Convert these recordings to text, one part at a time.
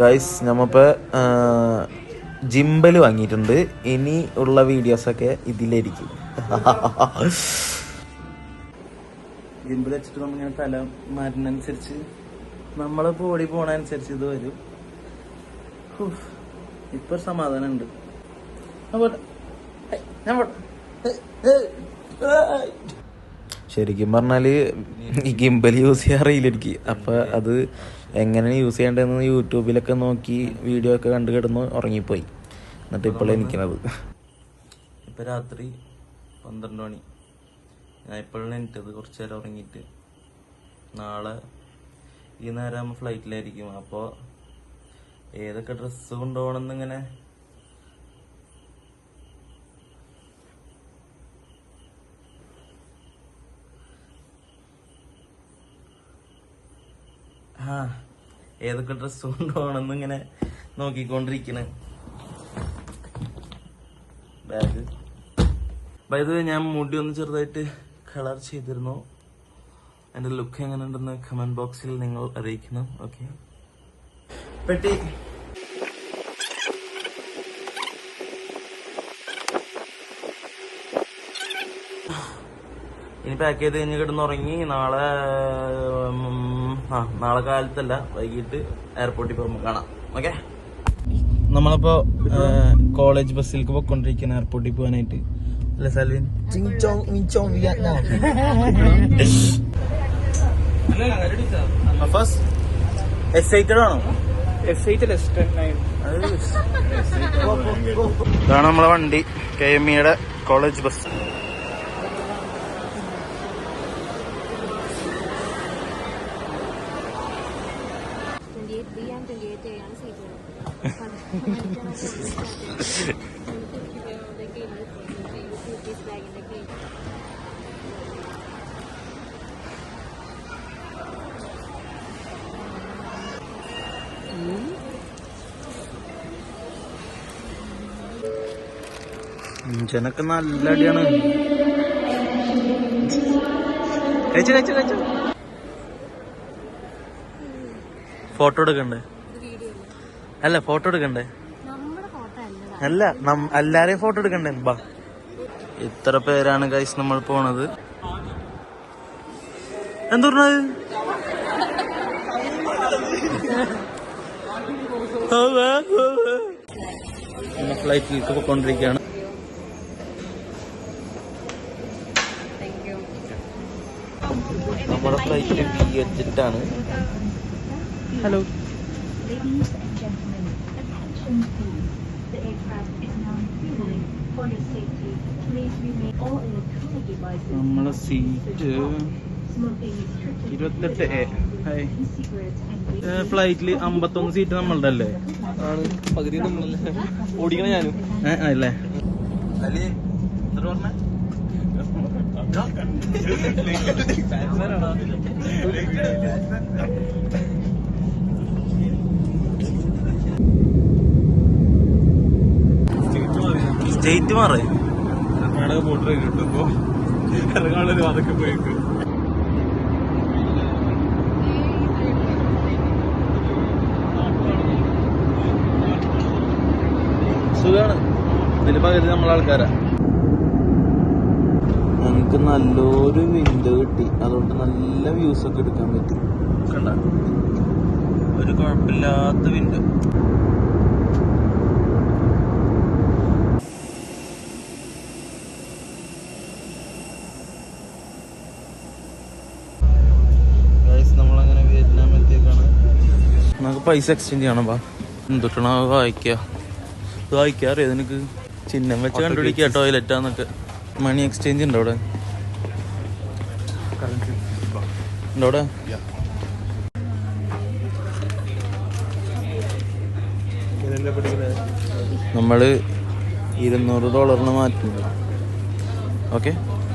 Guys നമ്മളിപ്പോൾ gimbal വാങ്ങിയിട്ടുണ്ട്. ഇനി ഉള്ള വീഡിയോസൊക്കെ ഇതിലായിരിക്കും. ജിംബൽ വെച്ചിട്ട് നമ്മളിങ്ങനെ തല മാറ്റുന്നതനുസരിച്ച് നമ്മളെ ബോഡി പോണനുസരിച്ച് ഇത് വരും. ഇപ്പൊ സമാധാനം ഉണ്ട്. ശരിക്കും പറഞ്ഞാല് ഈ ഗിംബൽ യൂസ് ചെയ്യാൻ അറിയില്ല എനിക്ക്. അപ്പൊ അത് എങ്ങനെയാണ് യൂസ് ചെയ്യേണ്ടതെന്ന് യൂട്യൂബിലൊക്കെ നോക്കി വീഡിയോ ഒക്കെ കണ്ടു കിടന്ന് ഉറങ്ങിപ്പോയി. എന്നിട്ട് ഇപ്പോഴേ എനിക്കണത്. ഇപ്പൊ രാത്രി 12 മണി. ഞാൻ ഇപ്പോഴാണ് എനിക്കത് കുറച്ചു നേരം ഉറങ്ങിയിട്ട്. നാളെ ഈ നേരം ആകുമ്പോൾ ഫ്ലൈറ്റിലായിരിക്കും. അപ്പോൾ ഏതൊക്കെ ഡ്രസ്സ് കൊണ്ടുപോകണമെന്നിങ്ങനെ ഏതൊക്കെ ഡ്രസ്സ് കൊണ്ടുപോകണമെന്ന് ഇങ്ങനെ നോക്കിക്കൊണ്ടിരിക്കണേ. ബാഗ് ഇത് ഞാൻ മുടി ഒന്ന് ചെറുതായിട്ട് കളർ ചെയ്തിരുന്നു. എൻ്റെ ലുക്ക് എങ്ങനെ ഉണ്ടെന്ന് കമന്റ് ബോക്സിൽ നിങ്ങൾ അറിയിക്കണം. ഓക്കെ, പെട്ടി ഇനി പാക്ക് ചെയ്ത് കഴിഞ്ഞ് കിടന്നുറങ്ങി നാളെ കാലത്തല്ല, വൈകിട്ട് എയർപോർട്ടിൽ പോകുമ്പോൾ കാണാം. ഓക്കെ, നമ്മളിപ്പോ കോളേജ് ബസ്സിലേക്ക് പോയിക്കൊണ്ടിരിക്കുന്ന എയർപോർട്ടിൽ പോകാനായിട്ട്. അല്ലേ സാൽവിൻ? എക്സൈറ്റഡ് ആണോ? ഇതാണ് നമ്മളെ വണ്ടി, KMEയുടെ കോളേജ് ബസ്. ജനക്ക് നല്ല അടിയാണ്. ഫോട്ടോ എടുക്കണ്ടേ? അല്ല, ഫോട്ടോ എടുക്കണ്ടേ? അല്ല, എല്ലാരെയും ഫോട്ടോ എടുക്കണ്ടേ? ബാ, ഇത്ര പേരാണ് ഗൈസ് നമ്മൾ പോണത്. എന്താ പറഞ്ഞത്? ഫ്ലൈറ്റിലേക്ക് പോയിക്കൊണ്ടിരിക്കുകയാണ്. നമ്മുടെ ഫ്ലൈറ്റ് VH-ട്ടാണ്. ഹലോ, നമ്മളെ സീറ്റ് 28A. ഫ്ലൈറ്റില് 51 സീറ്റ് നമ്മളുടെ അല്ലേ? പകുതി നമ്മളല്ലേ ഓടിക്കണ ഞാനും അല്ലേ? അല്ലേ എന്താ പറഞ്ഞ? സ്റ്റേറ്റ് മാറേ കർണാടക ബോർഡർ കിട്ടുമ്പോ ഇറങ്ങാനുള്ള അതൊക്കെ പോയേക്കും. സുഖാണ്. ഇതില് പകുതി നമ്മളാൾക്കാരാ. നമുക്ക് നല്ലൊരു വിൻഡോ കിട്ടി, അതുകൊണ്ട് നല്ല വ്യൂസ് ഒക്കെ എടുക്കാൻ പറ്റി. കണ്ട, ഒരു കുഴപ്പമില്ലാത്ത വിൻഡോ. നമ്മളങ്ങനെ വിയറ്റ്നാം എത്തിയേക്കാണ്. നമുക്ക് പൈസ എക്സ്ചേഞ്ച് ചെയ്യണം. പാ, എന്തൊട്ടാണ് വായിക്കാറിയോ? നിനക്ക് ചിഹ്നം വെച്ച് കണ്ടുപിടിക്കുക ടോയ്ലറ്റാന്നൊക്കെ. മണി എക്സ്ചേഞ്ച് ഉണ്ടോ അവിടെ? ഉണ്ടോ അവിടെ? നമ്മള് $200 മാറ്റുന്നു. ഓക്കെ,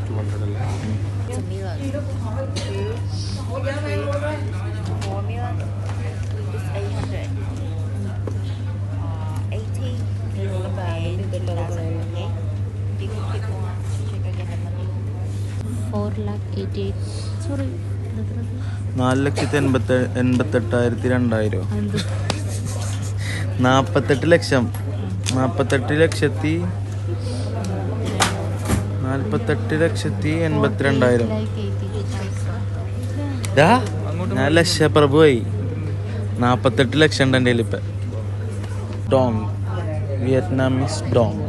$4,88,200. 48 ലക്ഷം 48,82,000. ഞാൻ ലക്ഷപ്രഭുവായി. 48 ലക്ഷം ഉണ്ട് എൻ്റെ ഇപ്പം. Dong, Vietnamese Dong.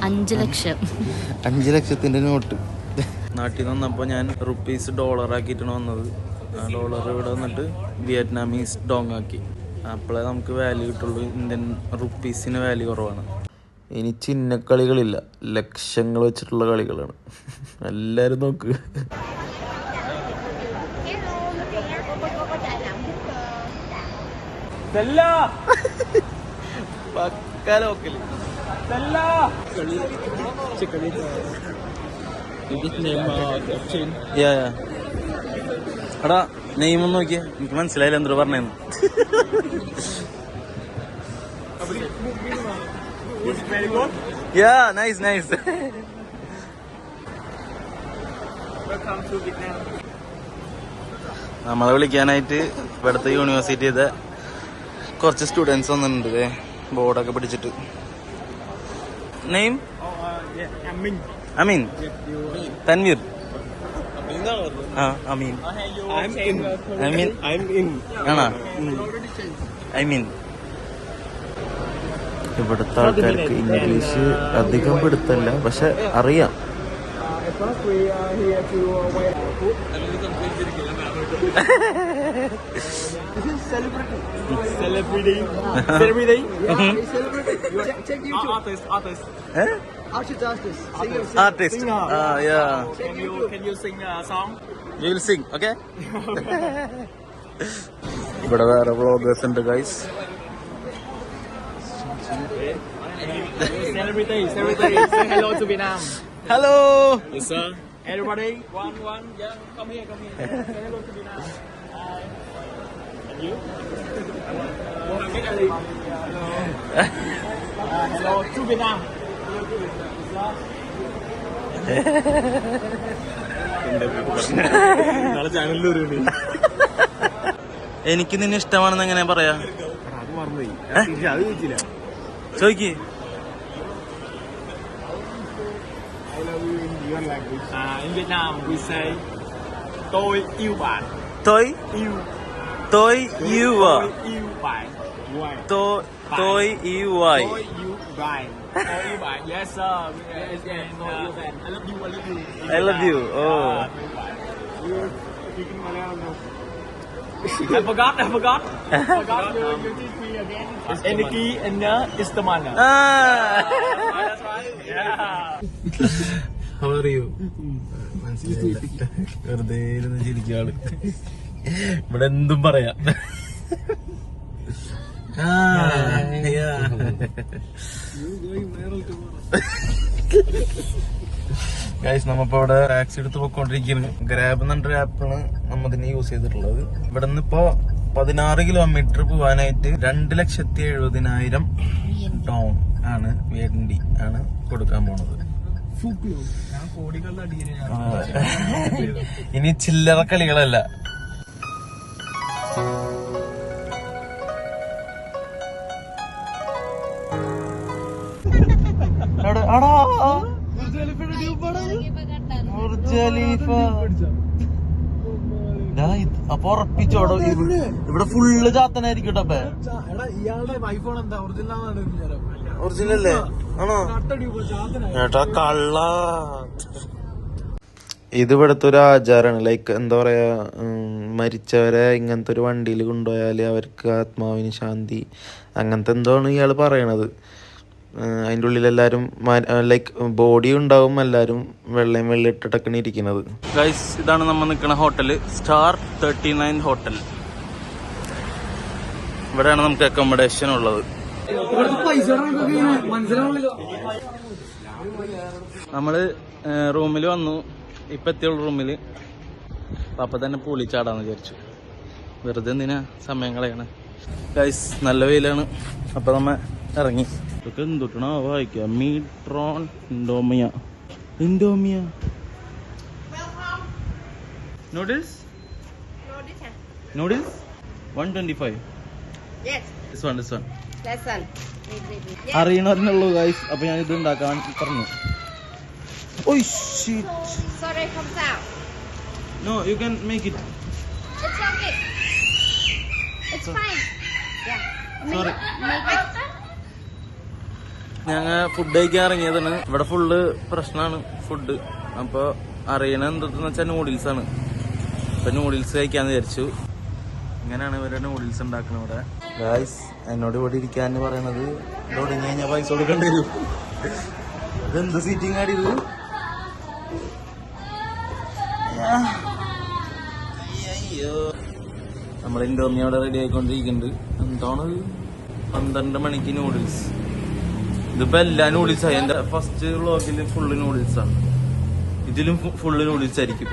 5 ലക്ഷം 5 ലക്ഷത്തിൻ്റെ നോട്ട്. നാട്ടിൽ നിന്ന് വന്നപ്പോൾ ഞാൻ റുപ്പീസ് ഡോളറാക്കിയിട്ടാണ് വന്നത്. ആ ഡോളർ ഇവിടെ വന്നിട്ട് വിയറ്റ്നാമീസ് ഡോങ് ആക്കി. അപ്പോഴേ നമുക്ക് വാല്യൂ കിട്ടുള്ളൂ. ഇന്ത്യൻ റുപ്പീസിന് വാല്യൂ കുറവാണ്. ഇനി ചിഹ്നക്കളികളില്ല, ലക്ഷങ്ങൾ വെച്ചിട്ടുള്ള കളികളാണ്. എല്ലാവരും നോക്ക്. പക്കാ ലോക്കല്. എടാ നെയ്മൊന്ന് നോക്കിയേ, എനിക്ക് മനസ്സിലായില്ല എന്താ പറഞ്ഞേന്ന്. Yeah, nice. നമ്മളെ വിളിക്കാനായിട്ട് ഇവിടുത്തെ യൂണിവേഴ്സിറ്റി ചെയ്ത കുറച്ച് സ്റ്റുഡൻസ് വന്നിട്ടുണ്ട്. ബോർഡൊക്കെ പിടിച്ചിട്ട്. നെയിം? അമീൻ. തൻവീർ. അമീൻ ആണോ? ഐമീൻ. ഇവിടുത്തെ ആൾക്കാർക്ക് ഇംഗ്ലീഷ് അധികം പിടുത്തല്ല, പക്ഷെ അറിയാം. Artist. Yeah. Can you sing a song? We will sing, okay? ഇവിടെ വേറെ വ്ളോഗേഴ്സ് ഉണ്ട് guys. Celebrity, say hello to Vietnam. Hello. Yes, sir. Everybody, one, yeah, come here. Say hello to Vietnam. Hi. And you? Mohammed Ali. Hello to Vietnam. എനിക്ക് നിന്നെ ഇഷ്ടമാണെന്ന് എങ്ങനെ പറയാ? ചോദിക്ക്. In Vietnam we say tôi yêu bạn. Tôi yêu bạn. Tôi yêu bạn. Yes sir. I love you. Oh. I forgot. You teach me again. It's Eniki and Istamana. That's right. Yeah. How are you? വെറുതെ ചിരിക്കുക ആള്. ഇവിടെ എന്തും പറയാം. Guys, നമ്മപ്പോ ഇവിടെ taxi എടുത്ത് പോയിക്കൊണ്ടിരിക്കുന്നു. Grab എന്നൊരു ആപ്പാണ് നമ്മതിനെ യൂസ് ചെയ്തിട്ടുള്ളത്. ഇവിടെ നിന്ന് ഇപ്പോ 16 കിലോമീറ്റർ പോവാനായിട്ട് 2,70,000 ഡോങ് ആണ് വേണ്ടി ആണ് കൊടുക്കാൻ പോണത്. ഇനി ചില്ലറ കളികളല്ല. അപ്പൊ ഉറപ്പിച്ചോടോ, ഇവിടെ ഫുള്ള് ചാത്തനായിരിക്കും. ഒറിജിനല്ലേ? ആണോ? ഏട്ടാ കള്ള. ഇത് ഇവിടുത്തെ ഒരു ആചാരമാണ്. ലൈക്ക് എന്താ പറയാ, മരിച്ചവരെ ഇങ്ങനത്തെ ഒരു വണ്ടിയിൽ കൊണ്ടുപോയാല് അവർക്ക് ആത്മാവിന് ശാന്തി, അങ്ങനത്തെ എന്തോ ആണ് ഇയാള് പറയണത്. അതിൻ്റെ ഉള്ളിൽ എല്ലാവരും ലൈക്ക് ബോഡി ഉണ്ടാവും, എല്ലാവരും വെള്ളയും വെള്ളിട്ടിട്ടൊക്കെയാണ് ഇരിക്കുന്നത്. ഗൈസ്, ഇതാണ് നമ്മൾ നിൽക്കുന്ന ഹോട്ടല്, സ്റ്റാർ 39 ഹോട്ടൽ. ഇവിടെയാണ് നമുക്ക് അക്കോമഡേഷൻ ഉള്ളത്. നമ്മള് റൂമിൽ വന്നു. ഇപ്പൊ എത്തിയുള്ള റൂമില്. അപ്പൊ തന്നെ പൊളിച്ചാടാന്ന് വിചാരിച്ചു. വെറുതെ എന്തിനാ സമയം കളയണേ. ഗൈസ്, നല്ല വെയിലാണ്. അപ്പൊ നമ്മ ഇറങ്ങി. ഇതൊക്കെ എന്തൊട്ടാണോ വായിക്കുക. മീട്രോൺ Indomie noodles. Noodles? 125. Yes. This one. That's one. Wait. അറിയണല്ലോ ഗൈസ്. അപ്പൊ ഞാൻ ഇത് ഉണ്ടാക്കാൻ പറഞ്ഞു. Oh shit. Sorry, comes out. No, you can make it. It's okay. It's fine. Yeah. Sorry. Make it. ഞങ്ങൾ ഫുഡ് കഴിക്കാൻ ഇറങ്ങിയതാണ്. ഇവിടെ ഫുള്ള് പ്രശ്നമാണ് ഫുഡ്. അപ്പോൾ അറിയണ എന്തെന്ന് വെച്ചാൽ നൂഡിൽസ് ആണ്. അപ്പൊ നൂഡിൽസ് കഴിക്കാന്ന് വിചാരിച്ചു. ഇങ്ങനെയാണ് ഇവരുടെ നൂഡിൽസ് ഉണ്ടാക്കുന്നത് ഇവിടെ. ഗായ്സ് എന്നോട് ഇവിടെ ഇരിക്കാന്ന് പറയണത് തുടങ്ങി കഴിഞ്ഞാൽ പൈസ കൊടുക്കേണ്ടി വരും. ഇതെന്ത് സീറ്റിംഗ് ആടി ഇത്? അയ്യോ, നമ്മുടെ ഇൻഡോമി അവിടെ റെഡി ആയിക്കൊണ്ടിരിക്കുന്നുണ്ട്. എന്താണത്? 12 മണിക്ക് നൂഡിൽസ്. ഇതിപ്പോ എല്ലാ നൂഡിൽസ് ആയി. എന്റെ ഫസ്റ്റ് വ്ളോഗില് ഫുള്ള് നൂഡിൽസ് ആണ്. ഇതിലും ഫുള്ള് നൂഡിൽസ് ആയിരിക്കും.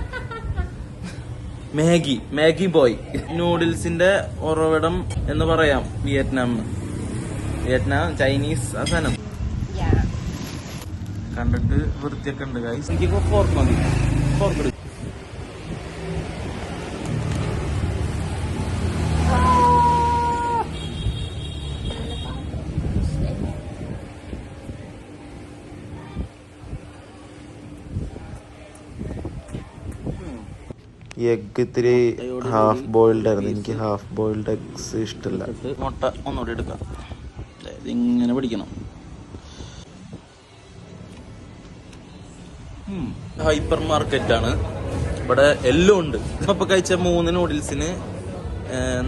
Maggi boy. നൂഡിൽസിന്റെ ഉറവിടം എന്ന് പറയാം വിയറ്റ്നാം, ചൈനീസ് ആ സാധനം. Yeah. കണ്ടിട്ട് വൃത്തിയൊക്കെ ഉണ്ട് ഗൈസ്. എനിക്ക് ഫോർക്ക് മതി. ഫോർക്ക് എടുക്കും. ഈ എഗ് ഇത്തിരി ഹാഫ് ബോയിൽഡ് ആയിരുന്നു. എനിക്ക് ഹാഫ് ബോയിൽഡ് എഗ്സ് ഇഷ്ടമല്ല. മുട്ട ഒന്നുകൂടി എടുക്കാം. ഇങ്ങനെ പിടിക്കണം. ഹൈപ്പർ മാർക്കറ്റ് ആണ് ഇവിടെ. എല്ലാം ഉണ്ട്. ഇപ്പൊ കഴിച്ച 3 നൂഡിൽസിന്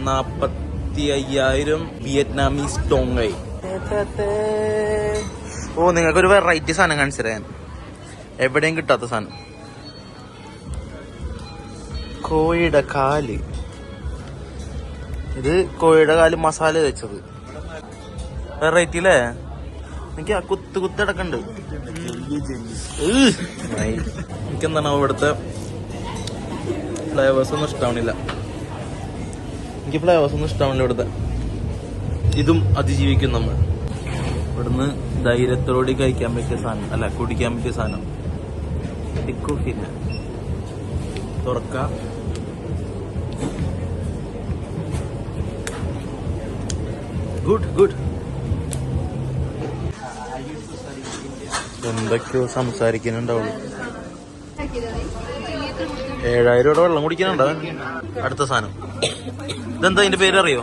45,000 വിയറ്റ്നാമീസ് ടോങ്ങായി. ഓ, നിങ്ങൾക്കൊരു വെറൈറ്റി സാധനം കാണിച്ചു തരാൻ. എവിടെയും കിട്ടാത്ത സാധനം. കോഴിയുടെ കാല്. ഇത് കോഴിയുടെ കാല് മസാല വെച്ചത്. വെറൈറ്റി അല്ലേ? എനിക്ക് ആ കുത്തടക്കുണ്ട്. എനിക്കെന്താണ് ഇവിടുത്തെ ഫ്ലേവേഴ്സ് ഒന്നും ഇഷ്ടാവണില്ല. ഇവിടുത്തെ. ഇതും അതിജീവിക്കും നമ്മൾ. ഇവിടുന്ന് ധൈര്യത്തോടെ കഴിക്കാൻ പറ്റിയ സാധനം, അല്ല കുടിക്കാൻ പറ്റിയ സാധനം. ടിക്കോഫില്ല തുറക്ക. ഗുഡ്. എന്തൊക്കെയോ സംസാരിക്കുന്നുണ്ടാവുള്ളൂ. 7,000 രൂപ വെള്ളം കുടിക്കുന്നുണ്ടോ? അടുത്ത സാധനം ഇതെന്താ? ഇതിന്റെ പേര് അറിയോ?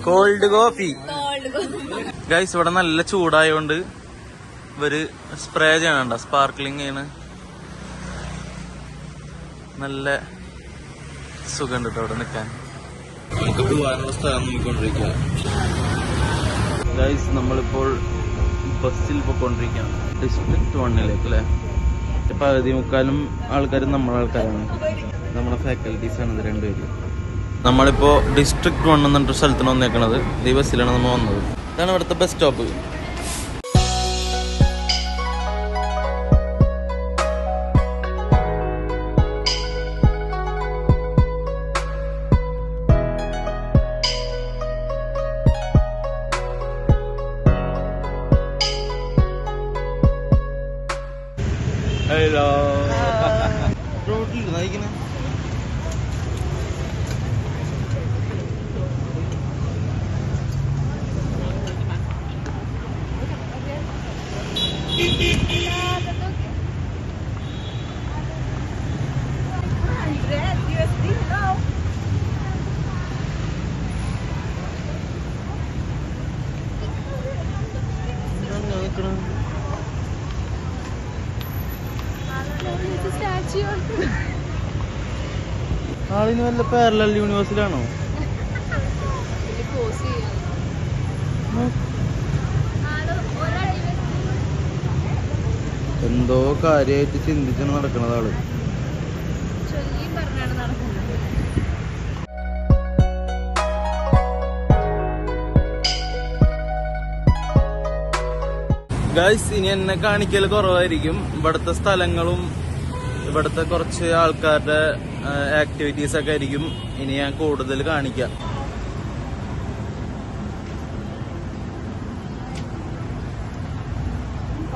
Cold coffee. ഗൈസ് ഇവിടെ നല്ല ചൂടായോണ്ട് ഇവര് സ്പ്രേ ചെയ്യണണ്ട, സ്പാർക്ലിംഗ് ചെയ്യണ. നല്ല സുഖം കേട്ടോ അവിടെ നിൽക്കാൻ. നമുക്ക് പോകാനുള്ള സ്ഥലം നോക്കിക്കൊണ്ടിരിക്കുക. ഗൈസ് നമ്മളിപ്പോൾ ബസ്സിൽ പോയിക്കൊണ്ടിരിക്കുകയാണ് ഡിസ്ട്രിക്ട് 1 അല്ലേ. പകുതി മുക്കാലും ആൾക്കാരും നമ്മളെ ആൾക്കാരാണ്. നമ്മുടെ ഫാക്കൽറ്റീസ് ആണ് ഇത് രണ്ടുപേരും. നമ്മളിപ്പോ ഡിസ്ട്രിക്ട് 1 എന്ന് പറഞ്ഞിട്ട് സ്ഥലത്താണ് വന്നേക്കണത്. ഈ ബസ്സിലാണ് നമ്മൾ വന്നത്. ഇതാണ് ഇവിടുത്തെ ബസ് സ്റ്റോപ്പ്. ഹലോ. റോഡിൽ നയിക്കണേ. ആളിന് വല്ല പാരലൽ യൂണിവേഴ്സിലാണോ? എന്തോ കാര്യമായിട്ട് ചിന്തിച്ചാണ് നടക്കണത് ആള്. ഗൈസ് ഇനി എന്നെ കാണിക്കൽ കുറവായിരിക്കും. ഇവിടുത്തെ സ്ഥലങ്ങളും ഇവിടുത്തെ കുറച്ച് ആൾക്കാരുടെ ആക്ടിവിറ്റീസ് ഒക്കെ ആയിരിക്കും ഇനി ഞാൻ കൂടുതൽ കാണിക്കാം.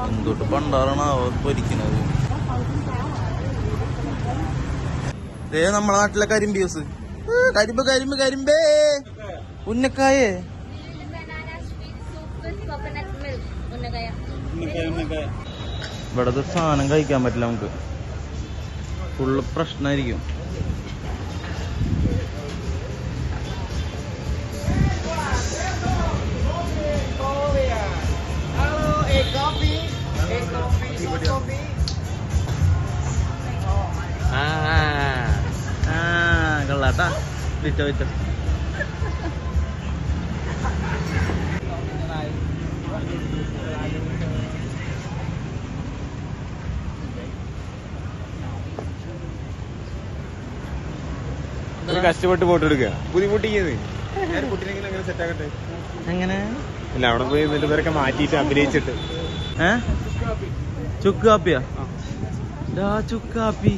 എന്തൊട്ട് പണ്ടാറാണ് പൊരിക്കുന്നത്. നമ്മളെ നാട്ടിലെ കരിമ്പ് ജ്യൂസ്. കരിമ്പ് കരിമ്പ് കരിമ്പേ ഉന്നക്കായേ. ഇവിടത്തെ സാധനം കഴിക്കാൻ പറ്റില്ല നമുക്ക്. ഫുള്ള് പ്രശ്നമായിരിക്കും. കള്ളാട്ടാ വിറ്റോ വിറ്റോ. കഷ്ടപ്പെട്ട് ഫോട്ടോ എടുക്കുക ബുദ്ധിമുട്ടിക്കുന്നത് കുട്ടിനെങ്കിലും അങ്ങനെ സെറ്റ് ആക്കട്ടെ. എങ്ങനെ ഇല്ല അവിടെ പോയി എന്നിട്ട് ഇവരൊക്കെ മാറ്റിയിട്ട് അഭിനയിച്ചിട്ട് ചുക്ക് കാപ്പിയാ? ചുക്ക് കാപ്പി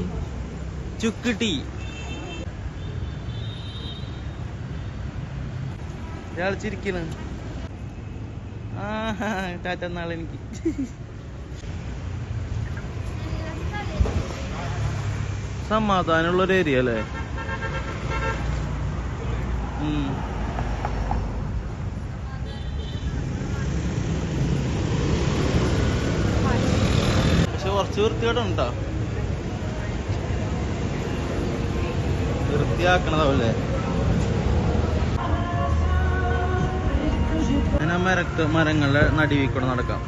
ചുക്ക് ടീ. ഇയാൾ ചിരിക്കണ്. ടാറ്റ നാളെ എനിക്ക്. സമാധാനമുള്ളൊരു ഏരിയ അല്ലേ? പക്ഷെ കുറച്ച് വൃത്തികേടുണ്ടോ? വൃത്തിയാക്കണതാവല്ലേ? അങ്ങനെ മരങ്ങളുടെ നടുവിൽ കൂടെ നടക്കാം.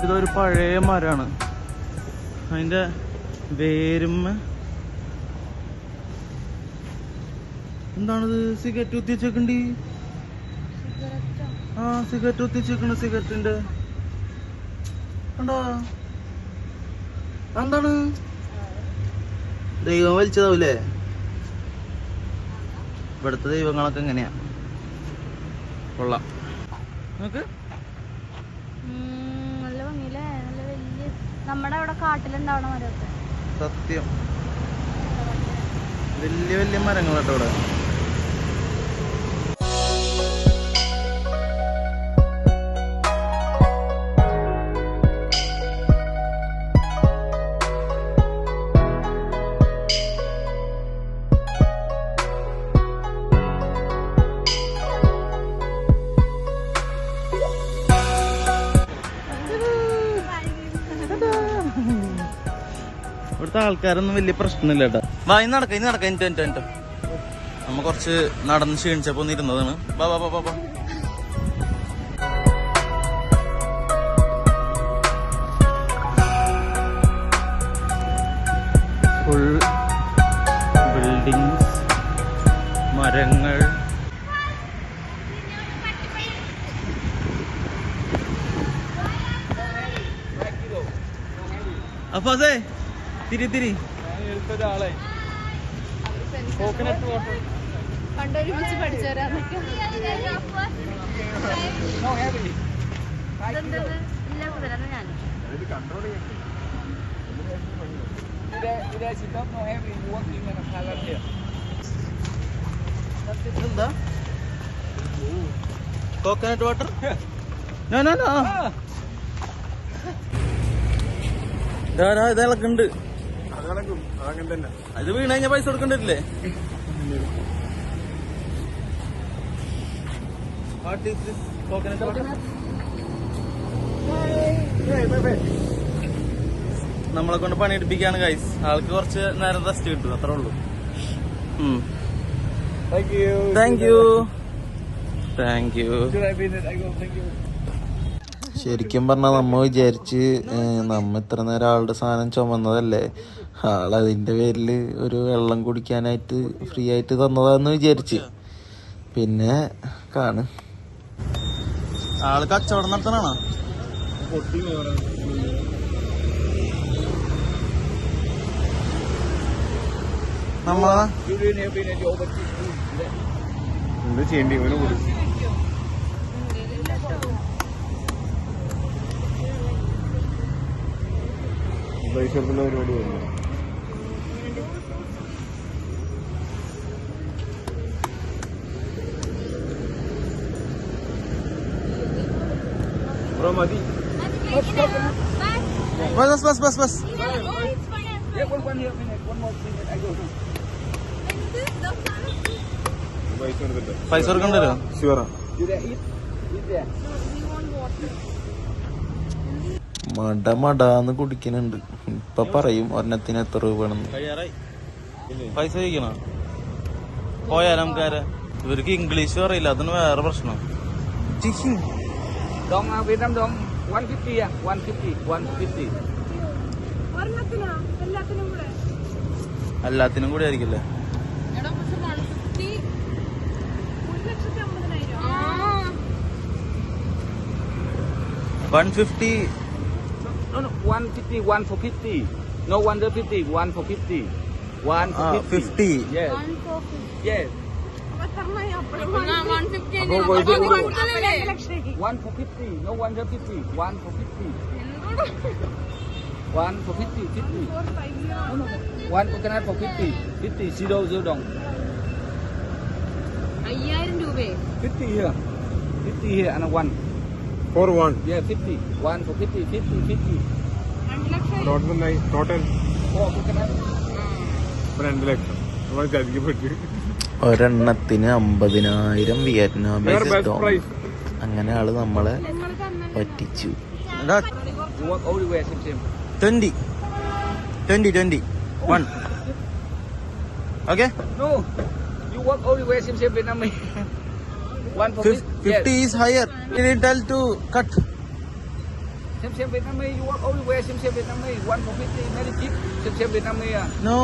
ഇതൊരു പഴയ മരമാണ്. അതിന്റെ വേരുമ്മ എന്താണിത്? സിഗരറ്റ് കുത്തിച്ചേക്കണ്ടി. സിഗരറ്റ് കുത്തിച്ചേക്കണ്. സിഗരറ്റിന്റെ കണ്ടോ? എന്താണ്? ദൈവം വലിച്ചതാവൂലേ? ഇവിടുത്തെ ദൈവങ്ങളൊക്കെ എങ്ങനെയാ? കൊള്ളാം. നോക്ക്. നല്ല ഭംഗിയില്ലേ? നല്ല വലിയ നമ്മുടെ അവിടെ കാട്ടിലുണ്ടാവണ മരമൊക്കെ. സത്യം വലിയ വലിയ മരങ്ങളാട്ടോ ഇവിടെ. ഇവിടുത്തെ ആൾക്കാരൊന്നും വലിയ പ്രശ്നമില്ല കേട്ടോ. ഇനി നടക്ക എനിക്ക് നമ്മ കുറച്ച് നടന്ന് ക്ഷീണിച്ചപ്പോ ഇരുന്നതാണ്. ബാ ബാ ബാ ബാ. ഫുൾ ബിൽഡിങ്സ്, മരങ്ങൾ. അഫാസേ തിരി ഒരാളെ കോക്കനട്ട് വാട്ടർ കണ്ടൊരുമിച്ച് പഠിച്ചു വരാന്നൊക്കെ. എന്താ കോക്കനട്ട് വാട്ടർ? ഇതൊക്കെ ഉണ്ട്. അത് വീണ് കഴിഞ്ഞാൽ പൈസ കൊടുക്കണ്ടില്ലേ? നമ്മളെ കൊണ്ട് പണിയെടുപ്പിക്കാണ് ഗൈസ്. ആൾക്ക് കുറച്ച് നേരം റെസ്റ്റ് കിട്ടും, അത്രേ ഉള്ളൂ. Thank you. ശരിക്കും പറഞ്ഞാൽ നമ്മ വിചാരിച്ച് നമ്മ ഇത്ര നേരം ആളുടെ സാധനം ചുമന്നതല്ലേ, ആളതിന്റെ പേരില് ഒരു വെള്ളം കുടിക്കാനായിട്ട് ഫ്രീ ആയിട്ട് തന്നതാന്ന് വിചാരിച്ച്. പിന്നെ കാണ് ആള് കച്ചവടം നടത്തണാണോ? നമ്മളാ എന്ത് ചെയ്യേണ്ടി ഇവന് കൊടുക്കും. പൈസ കൊടുക്കുന്ന പരിപാടി വരുന്നു. ബ്രോ മതി. ബസ് പൈസ കൊടുക്കണ്ടല്ലോ. ഷുവറാ. മടാന്ന് കുടിക്കുന്നുണ്ട്. ഇപ്പൊ പറയും ഒരെണ്ണത്തിന് എത്ര രൂപ വേണമെന്ന്. പൈസ ചോദിക്കണ പോയാൽ നമുക്കാരെ ഇവർക്ക് ഇംഗ്ലീഷ് അറിയില്ല, അതിന് വേറെ പ്രശ്നം. Dong Vietnam dong 150 ya, 150. എല്ലാത്തിനും കൂടി ആയിരിക്കില്ലേ? 150. No, 150, 1 for 50. No, 150, 1 for 50. 1 for 50. 50. Yes. Yes. 150 1 for 50. No, 150. 1 for 50. 1 for 50. 50. No. 1 coconut for 50. 50. 0 dong. 5000 രൂപയെ 50 here. 50 here and 1. For one. Yeah, 50. 1 for 50. 50. 50. 2 lakh total 4 coconut. 2 ലക്ഷം. നമ്മൾ ചതിക്കപ്പെട്ടു. ഒരെണ്ണത്തിന് 50,000 വിയറ്റ്നാമീസ് ബെസ്റ്റ് ഡോളർ. പ്രൈസ്. അങ്ങനെ ആള് നമ്മളെ പറ്റിച്ചു. You walk everywhere, same. 20. 1. Okay? No. You walk everywhere, same Vietnamese. 1 for 50. 50 is higher. You need tell to cut. Same Vietnamese. You walk everywhere, same Vietnamese. 1 for 50. Very cheap. Same Vietnamese. No.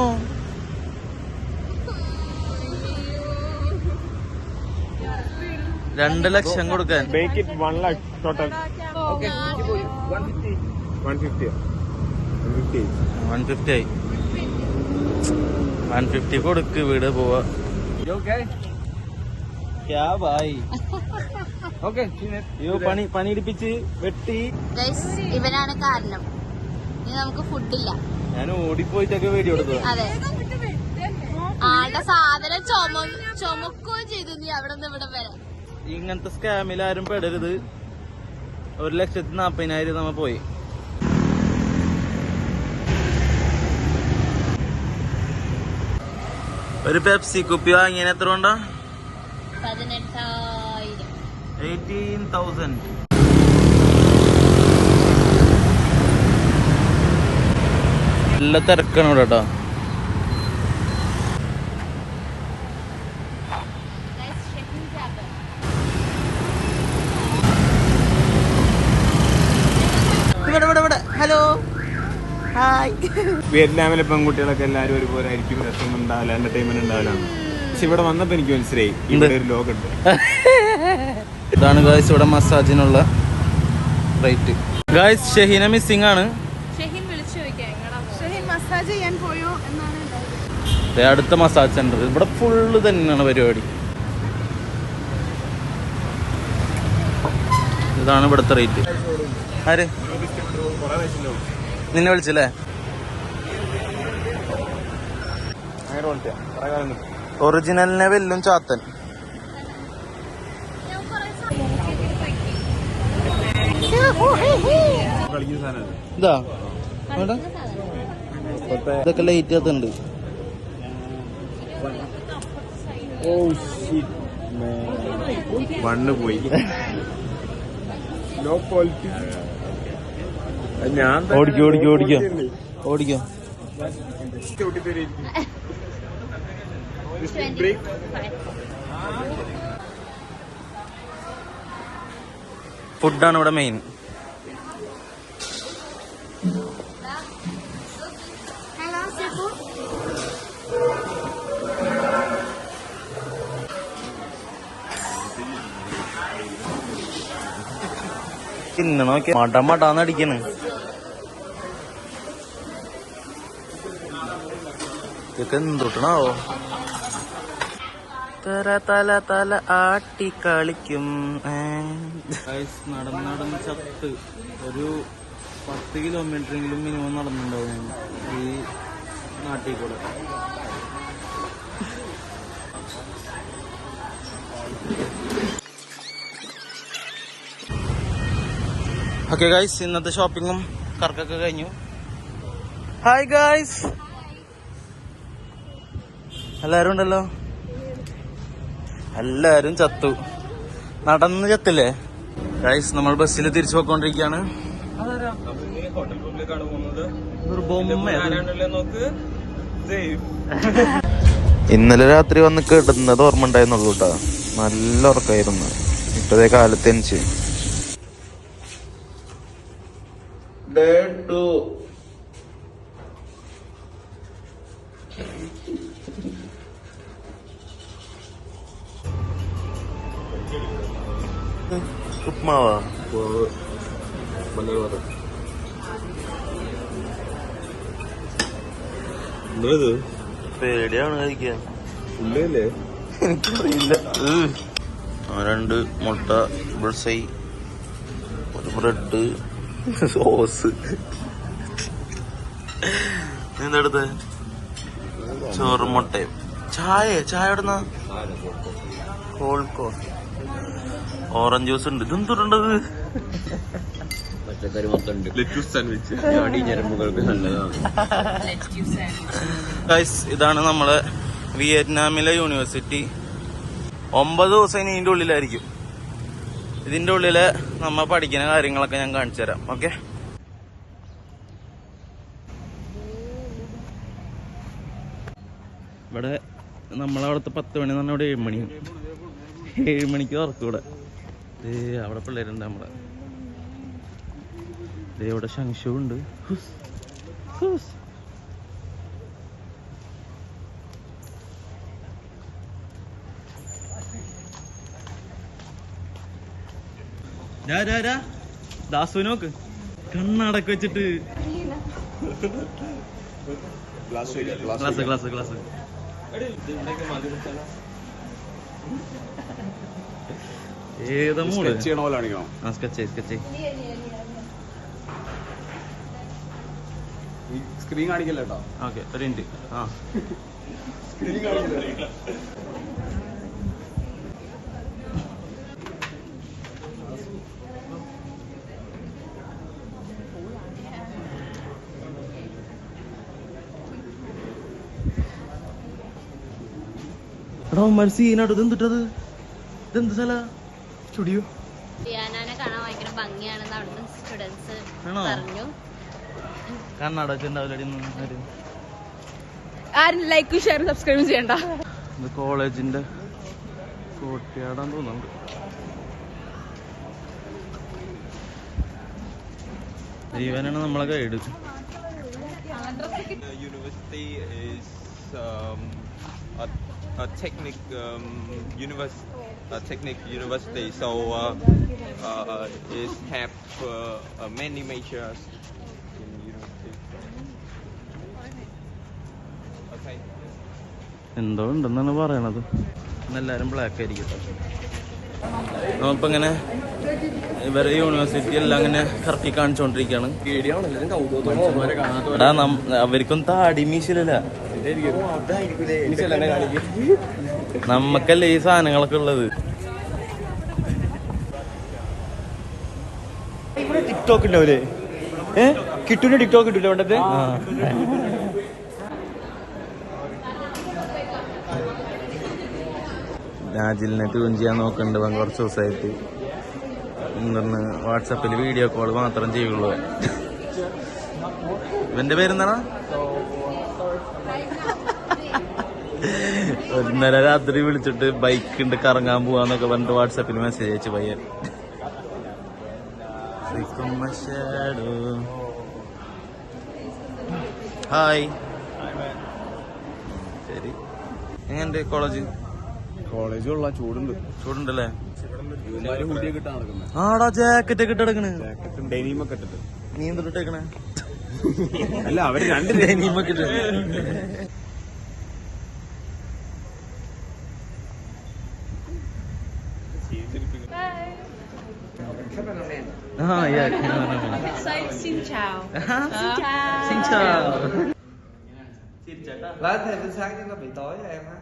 രണ്ട് ലക്ഷം കൊടുക്കാൻ. Make it 1 lakh total. Okay. 150. 150. 150. 150 ആയി. 150 കൊടുക്ക്, വീട് പോവാ. You okay? ക്യാ Bhai. Okay. See you. അയ്യോ പണിയിടിപ്പിച്ച് വെട്ടി. ഇവനാണ് കാരണം. ഇനി നമുക്ക് ഫുഡില്ല. ഞാൻ ഓടിപ്പോയിട്ടൊക്കെ വീഡിയോ എടുത്തു. അതെ, ആളുടെ സാധനം ചുമക്കുകയും ചെയ്തു. നീ അവിടെ നിന്ന് ഇവിടെ വരെ. ഇങ്ങനത്തെ സ്കാമിൽ ആരും പെടരുത്. 1,40,000 നമ്മ പോയി. ഒരു പെപ്സി കുപ്പി വാങ്ങിയ എത്ര കൊണ്ടാ? 18,000. 18,000. നല്ല തിരക്കാണ് ഇവിടെ കേട്ടോ. ഇവിടെ ഹലോ ഹായ്. വിയറ്റ്നാമിലെ പെൺകുട്ടികളൊക്കെ എല്ലാവരും ഒരുപോലെ ആയിരിക്കും. രസം ഉണ്ടാവില്ല, എന്റർടൈൻമെന്റ് ഉണ്ടാവില്ല. പക്ഷെ ഇവിടെ വന്നപ്പോ എനിക്ക് മനസ്സിലായി ഇവിടെ ഒരു ലോകമുണ്ട്. ഇതാണ് ഗായ്സ് ഇവിടെ മസാജിനുള്ള റേറ്റ്. ഗായ്സ് ഷഹീന മിസ്സിംഗ് ആണ്. ഷഹീൻ വിളിച്ചു ചോദിക്കാം, ഷഹീൻ മസാജ് ചെയ്യാൻ പോയോ എന്നാണ്. അടുത്ത മസാജ് സെന്റർ ഇവിടെ ഫുള്ള് തന്നെയാണ് പരിപാടി. ഇതാണ് ഇവിടുത്തെ റേറ്റ്. ആര് നിന്നെ വിളിച്ചല്ലേ? ഒറിജിനലിനെ വെല്ലും ചാത്തൻ. ഇതാ ഇതൊക്കെ ലൈറ്റ് കത്തുണ്ട്. മണ്ണ് പോയി. Low quality. ഞാൻ ഓടിക്കോ ഫുഡാണ് ഇവിടെ മെയിൻ. നോക്കി മടാന്നടിക്കണ്. ഇതൊക്കെ എന്തൊട്ടണാവോ? തല ആട്ടി കളിക്കും. നടന്ന് ചത്ത് ഒരു 10 കിലോമീറ്ററെങ്കിലും മിനിമം നടന്നിട്ടുണ്ടാവും ഈ നാട്ടിൽ കൂടെ. ഓക്കെ ഗൈസ്, ഇന്നത്തെ ഷോപ്പിങ്ങും കറക്കൊക്കെ കഴിഞ്ഞു. ഹായ് ഗൈസ്, എല്ലാരും ഉണ്ടല്ലോ. എല്ലാരും ചത്തു, നടന്ന് ചത്തില്ലേ ഗൈസ്. നമ്മൾ ബസ്സിൽ തിരിച്ചു പോയിക്കൊണ്ടിരിക്കുകയാണ്. ഇന്നലെ രാത്രി വന്ന് കിടന്നത് ഓർമ്മ ഉണ്ടായിരുന്നുള്ളൂ കേട്ടോ. നല്ല ഉറക്കമായിരുന്നു. ഇപ്പതേ കാലത്ത് എനിച്ച് Day 2. ഉപ്മാവാ പേടിയാണ് കഴിക്കാൻ. എനിക്കറിയില്ല. 2 മുട്ട ബുൾസൈ, ഒരു ബ്രെഡ്, സോസ്. എന്തെടുത്ത്? ചോറും മുട്ടയും. ചായ എവിടുന്ന? കോൾഡ് കോഫി, ഓറഞ്ച് ജ്യൂസ് ഉണ്ട്. ഇതെന്തുണ്ടത്? പച്ചക്കറി മൊത്തം ഉണ്ട്. ലെറ്റ്യൂസ് സാൻഡ്വിച്ച് ഞരമ്പുകൾക്ക് നല്ലതാണ്. ഇതാണ് നമ്മളെ വിയറ്റ്നാമിലെ യൂണിവേഴ്സിറ്റി. 9 ദിവസം ഇനി ഇതിന്റെ ഉള്ളിലായിരിക്കും. ഇതിന്റെ ഉള്ളില് നമ്മ പഠിക്കുന്ന കാര്യങ്ങളൊക്കെ ഞാൻ കാണിച്ചു തരാം. ഓക്കെ, ഇവിടെ നമ്മളവിടുത്തെ 10 മണി എന്ന് പറഞ്ഞാൽ ഇവിടെ 7 മണിയാണ്. 7 മണിക്ക് തുറക്കൂടെ. അവിടെ പിള്ളേരുണ്ട് നമ്മളെ. ഇവിടെ ശംശു ഉണ്ട്. ദാസു നോക്ക്, കണ്ണടക്ക് വെച്ചിട്ട്. ക്ലാസ് ഏതാ മൂട്? സ്ക്രീൻ കാണിക്കല്ലോ. ഓക്കെ, ഒരു മിനിറ്റ്. സീനാട്ടോ. ഇതെന്തിട്ടത്? ഇതെന്ത് സ്ഥല? സ്റ്റുഡിയോ. ഡിയാനാനെ കാണാൻ ഭയങ്കര ഭംഗിയാണെന്ന് അവിടുത്തെ സ്റ്റുഡൻസ് പറഞ്ഞു. ആരും ലൈക്കും ഷെയറും സബ്സ്ക്രൈബും ചെയ്യണ്ട. ഇത് കോളേജിന്റെ കോട്ടയാടാൻ തോന്നുന്നുണ്ട്. ജീവനാണ് നമ്മളെ guide. University is a technic university, so it have many majors in university. Okay. എന്തോ ഉണ്ടെന്നാണ് പറയണത്. എല്ലാരും ബ്ലാക്ക് ആയിരിക്കും. നമ്മളിപ്പോ ഇങ്ങനെ ഇവരെ യൂണിവേഴ്സിറ്റി എല്ലാം അങ്ങനെ കറക്കി കാണിച്ചോണ്ടിരിക്കാണ്. അവർക്കും താടി മീശിലല്ല, നമ്മക്കല്ലേ ഈ സാധനങ്ങളൊക്കെ ഉള്ളത്. ടിക്ടോക്ക് ഉണ്ടാവില്ലേ? കിട്ടൂല ടിക്ടോക്ക് കിട്ടൂല വേണ്ടത്. രാജിലിനെ ട്യൂൺ ചെയ്യാൻ നോക്കണ്ട്. കുറച്ച് ദിവസമായിട്ട് എന്താണ് വാട്സാപ്പിൽ വീഡിയോ കോൾ മാത്രം ചെയ്യുള്ളൂ. ഇവന്റെ പേരെന്താണ്? ഇന്നലെ രാത്രി വിളിച്ചിട്ട് ബൈക്ക് ഉണ്ട് കറങ്ങാൻ പോവാന്നൊക്കെ പറഞ്ഞിട്ട് വാട്സാപ്പിൽ മെസ്സേജ് അയച്ചു പയ്യൻ. ഹായ്. ശരി, എങ്ങനെയുണ്ട് കോളേജ്? കോളേജുള്ള ചൂടുണ്ടല്ലേ? ആടാ ജാക്കറ്റ് ഒക്കെ ഇട്ടെടുക്കണേ. ഡെനിമൊക്കെ ഇട്ടിട്ട്. നീ എന്തിട്ടേക്കണേ? അല്ല, അവര് 2 ഡെനിമൊക്കെ ഇട്ട്. Say xin chào. Xin chào. Lá thì bên sáng chứ nó bị tối cho em á.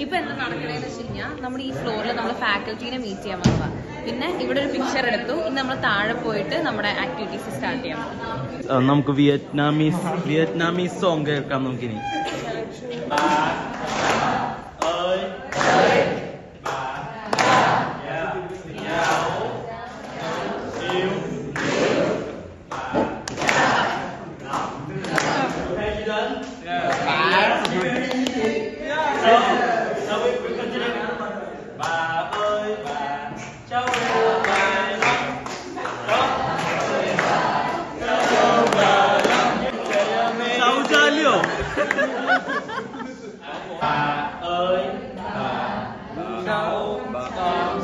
ഇപ്പൊ എന്താ നടക്കണേന്ന് വെച്ച് കഴിഞ്ഞാൽ നമ്മുടെ ഈ ഫ്ലോറിൽ നമ്മൾ ഫാക്കൽറ്റീനെ മീറ്റ് ചെയ്യാൻ വന്നതാ. പിന്നെ ഇവിടെ ഒരു പിക്ചർ എടുത്തു. ഇനി നമ്മൾ താഴെ പോയിട്ട് നമ്മുടെ ആക്ടിവിറ്റീസ് സ്റ്റാർട്ട് ചെയ്യാം. നമുക്ക് വിയറ്റ്നാമീസ് സോങ് കേൾക്കാം നമുക്കിനി.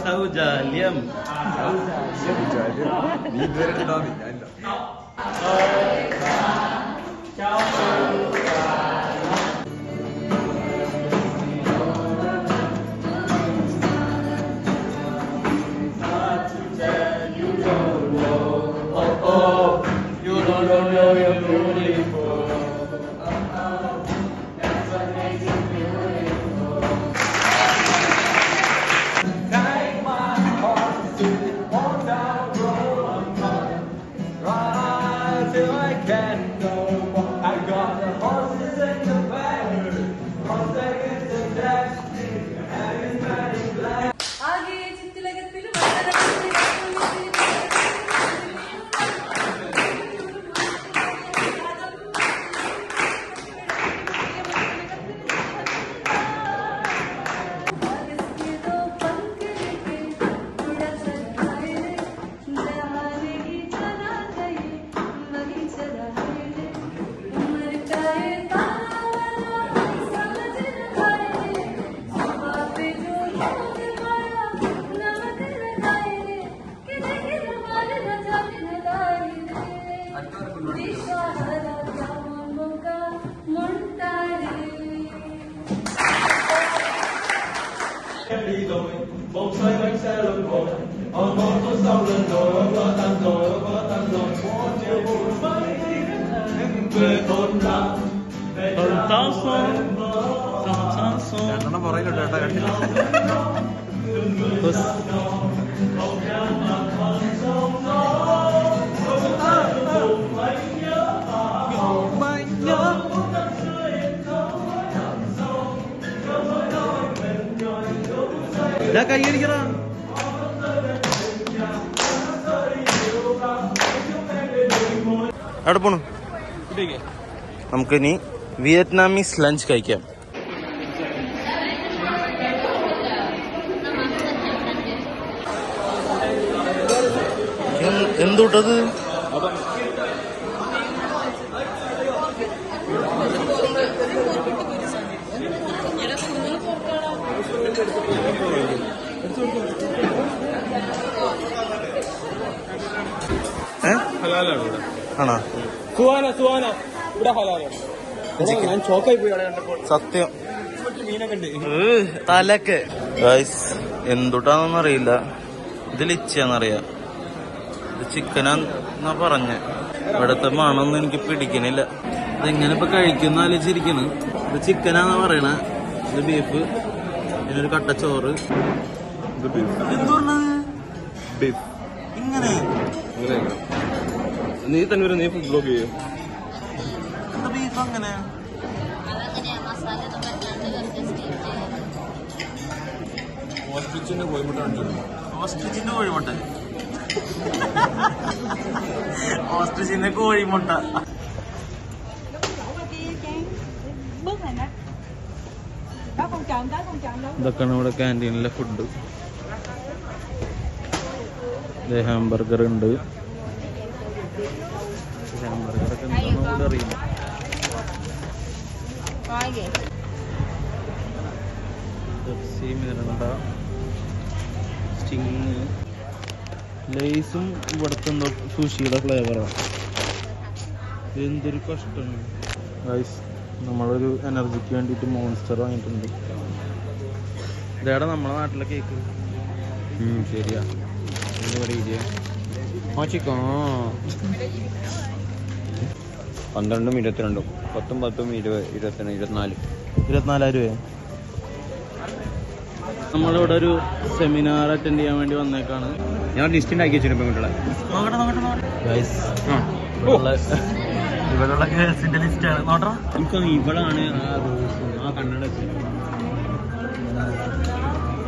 സൗജാല്യം നീ ഇതുവരെ ഉണ്ടാവില്ല. രണ്ടെണ്ണം പുറകിലുണ്ട് കേട്ടോ, കണ്ടില്ല. കൈയടിക്കടാ. അവിടെ പോണു. നമുക്കിനി വിയറ്റ്നാമീസ് ലഞ്ച് കഴിക്കാം. എന്തുട്ടത്? ആണോ? സത്യം തലക്ക് എന്തുട്ടാന്നൊന്നും അറിയില്ല. ഇത് ലിച്ചയാന്നറിയാം. ഇത് ചിക്കനാന്നാ പറഞ്ഞ്. ഇവിടത്തെ മണമൊന്നും എനിക്ക് പിടിക്കണില്ല. ഇതെങ്ങനെ ഇപ്പൊ കഴിക്കുന്ന ആലോചിച്ചിരിക്കുന്നു. ഇത് ചിക്കനാന്നാ പറയണ. ഇത് ബീഫ്, ഇതിനൊരു കട്ടച്ചോറ്. എന്ത് പറഞ്ഞത്? ബീഫ് ഇങ്ങനെ നീ തന്നെ വരും, നീ ഫുഡ് ബ്ലോഗ് ചെയ്യും. എന്താ ബീഫ് അങ്ങനെ? ഓസ്ട്രിച്ചിന്റെ കോഴിമുട്ട കാണിച്ചു. ഓസ്ട്രിച്ചിന്റെ കോഴിമുട്ട. ഓസ്ട്രിച്ചിന്റെ കോഴിമുട്ട. ഇതൊക്കെയാണ് ഇവിടെ ക്യാൻറ്റീനിലെ ഫുഡ്. ഹാംബർഗർ ഉണ്ട്. ഹാംബർഗറൊക്കെ എന്താണെന്ന് ഇവിടെ അറിയില്ല. പെപ്സി, മിറിണ്ട, സ്റ്റിങ്, ലേസും ഇവിടുത്തെ എന്തോ സുഷിയുടെ ഫ്ലേവറാണ്. എന്തൊരു കഷ്ടമാണ് ഗൈസ്. നമ്മളൊരു എനർജിക്ക് വേണ്ടിയിട്ട് മോൺസ്റ്റർ വാങ്ങിയിട്ടുണ്ട്. ഇതേടാ നമ്മളെ നാട്ടിലെ കേക്ക്. ശരിയാ. എന്താ പറയുക? 12, 22, 19, 20, 21, 24. 24,000 രൂപ. നമ്മളിവിടെ ഒരു സെമിനാർ അറ്റൻഡ് ചെയ്യാൻ വേണ്ടി വന്നേക്കാണ്. ഞാൻ ലിസ്റ്റ് ഉണ്ടാക്കി വെച്ചിട്ടുണ്ട് പെൺകുട്ടികളെ. ഇവിടെയുള്ള ഗേൾസിന്റെ ലിസ്റ്റാണ്. നോട്ടാ എനിക്ക് ഇവളാണ് ആ റോസ് ആ കണ്ണട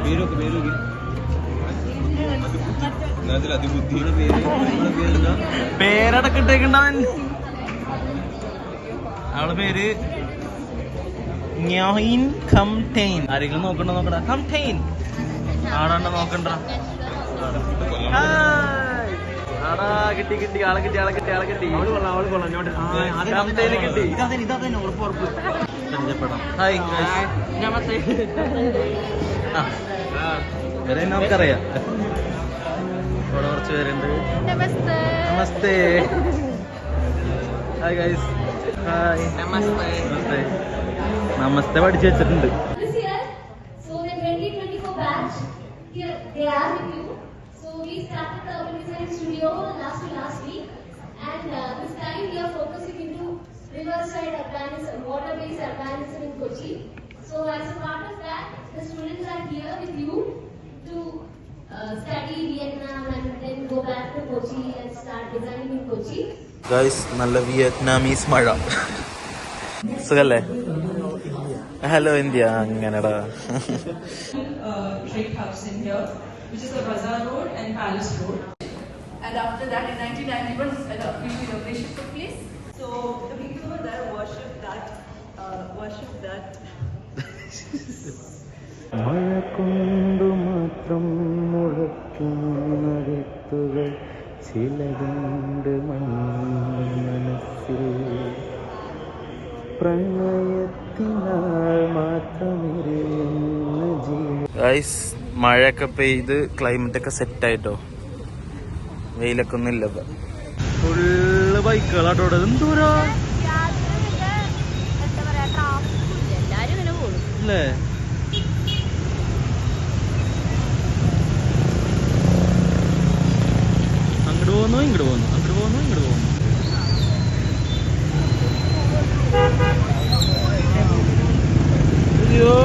പേരൊക്കെ പേരടക്കം ഇട്ടേക്കുണ്ടാവൻ. അവളെ പേര് ആരെങ്കിലും നോക്കണ്ട നോക്കടാ. കംടെയിൻ ആടാണ്ട നോക്കണ്ട. ആടാ കിട്ടി ആളെ കിട്ടി. പരിചയപ്പെടാം. ഹായ് വരെ നമുക്കറിയാം. ഇവിടെ കുറച്ച് പേരുണ്ട്. Namaste. Hi guys. Hi namaste പഠിച്ചു വെച്ചിട്ടുണ്ട്. This year, so the 2024 batch, here they are with you. So we started the urban design studio last week, and this time we are focusing into riverside urbanism, water-based urbanism in Kochi. So as a part of that, the students are here with you to study Vietnam and then go back to Kochi and start designing in Kochi. Guys നല്ല Vietnamese മഴ. സുഖല്ലേ? Hello India. അങ്ങനെടാ. Trade hubs in here, which is the Bazaar Road and Palace Road. And after that, in 1991, the inauguration took place. So the people over there worship that. മഴ കൊണ്ടു മാത്രം മുളയ്ക്കുന്ന വിത്തുകൾ ചിലതുണ്ട് മനസ്സിൽ പ്രണയത്തിനാൽ മാത്രമെരിയുന്ന ജീവൻ. Guys മഴയൊക്കെ പെയ്ത് ക്ലൈമറ്റ് ഒക്കെ സെറ്റായിട്ടോ. വെയിലൊക്കെ ഒന്നും ഇല്ല. ഫുള്ള് ബൈക്കുകളാട്ടോ. എന്തോരാ അല്ലേ? അങ്ങോട്ട് പോകുന്നു ഇങ്ങോട്ട് പോകുന്നു. അയ്യോ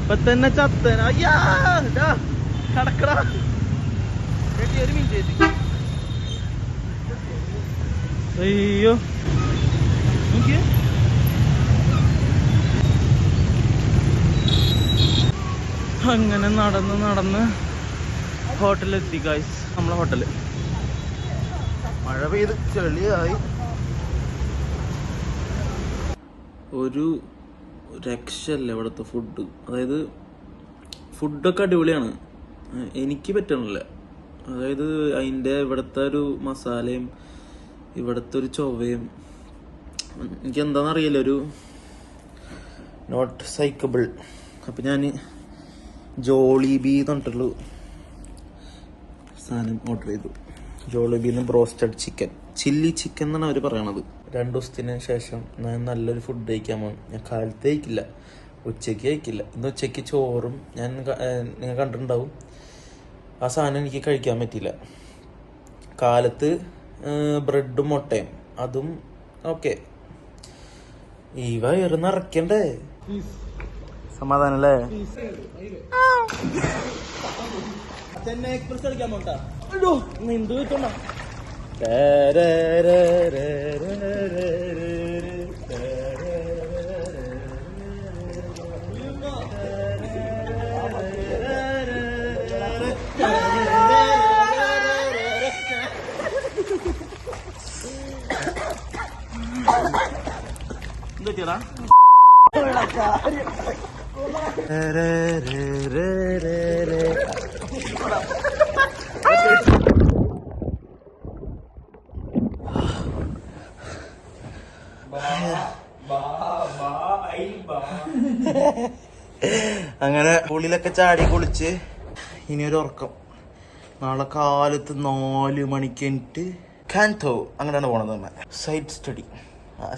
ഇപ്പൊ തന്നെ ചത്തന. അയ്യാ കടക്കടാ. ഒരു മിനിറ്റ്. അയ്യോ നോക്കിയേ. അങ്ങനെ നടന്ന് ഹോട്ടലെത്തി ഗൈസ്. നമ്മളെ ഹോട്ടല് മഴ പെയ്ത് ചെളിയായി. ഒരു രക്ഷല്ല ഇവിടുത്തെ ഫുഡ്. അതായത് ഫുഡൊക്കെ അടിപൊളിയാണ്. എനിക്ക് പറ്റണില്ല. അതായത് അതിൻ്റെ ഇവിടുത്തെ ഒരു മസാലയും ഇവിടുത്തെ ഒരു ചൊവ്വയും എനിക്ക് എന്താണെന്നറിയില്ല. ഒരു നോട്ട് സൈക്കബിൾ. അപ്പം ഞാൻ ജോളിബി എന്ന് പറഞ്ഞിട്ടുള്ളൂ സാധനം ഓർഡർ ചെയ്തു. ജോളിബിന്ന് ബ്രോസ്റ്റഡ് ചിക്കൻ, ചില്ലി ചിക്കൻ എന്നാണ് അവർ പറയണത്. 2 ദിവസത്തിന് ശേഷം ഞാൻ നല്ലൊരു ഫുഡ് കഴിക്കാൻ പോകും. ഞാൻ കാലത്ത് കഴിക്കില്ല, ഉച്ചയ്ക്ക് കഴിക്കില്ല. ഇന്ന് ഉച്ചയ്ക്ക് ചോറും നിങ്ങൾ കണ്ടിട്ടുണ്ടാവും. ആ സാധനം എനിക്ക് കഴിക്കാൻ പറ്റില്ല. കാലത്ത് ബ്രെഡും മുട്ടയും അതും ഓക്കെ. ഈ വയറ് നിറയ്ക്കണ്ടേ? സമാധാനല്ലേ? എക്സ്പ്രസ് കളിക്കാൻ പോണ്ട. എന്ത് വെച്ചോണ്ട എന്തൊക്കെയാ അങ്ങനെ പുള്ളിലൊക്കെ ചാടി കുളിച്ച് ഇനിയൊരു ഉറക്കം. നാളെ കാലത്ത് 4 മണിക്ക് എന്നിട്ട് കാൻതോ അങ്ങനെയാണ് പോണത്. നമ്മൾ സൈറ്റ് സ്റ്റഡി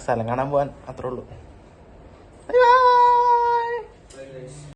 സ്ഥലം കാണാൻ പോകാൻ അത്രേ ഉള്ളൂ.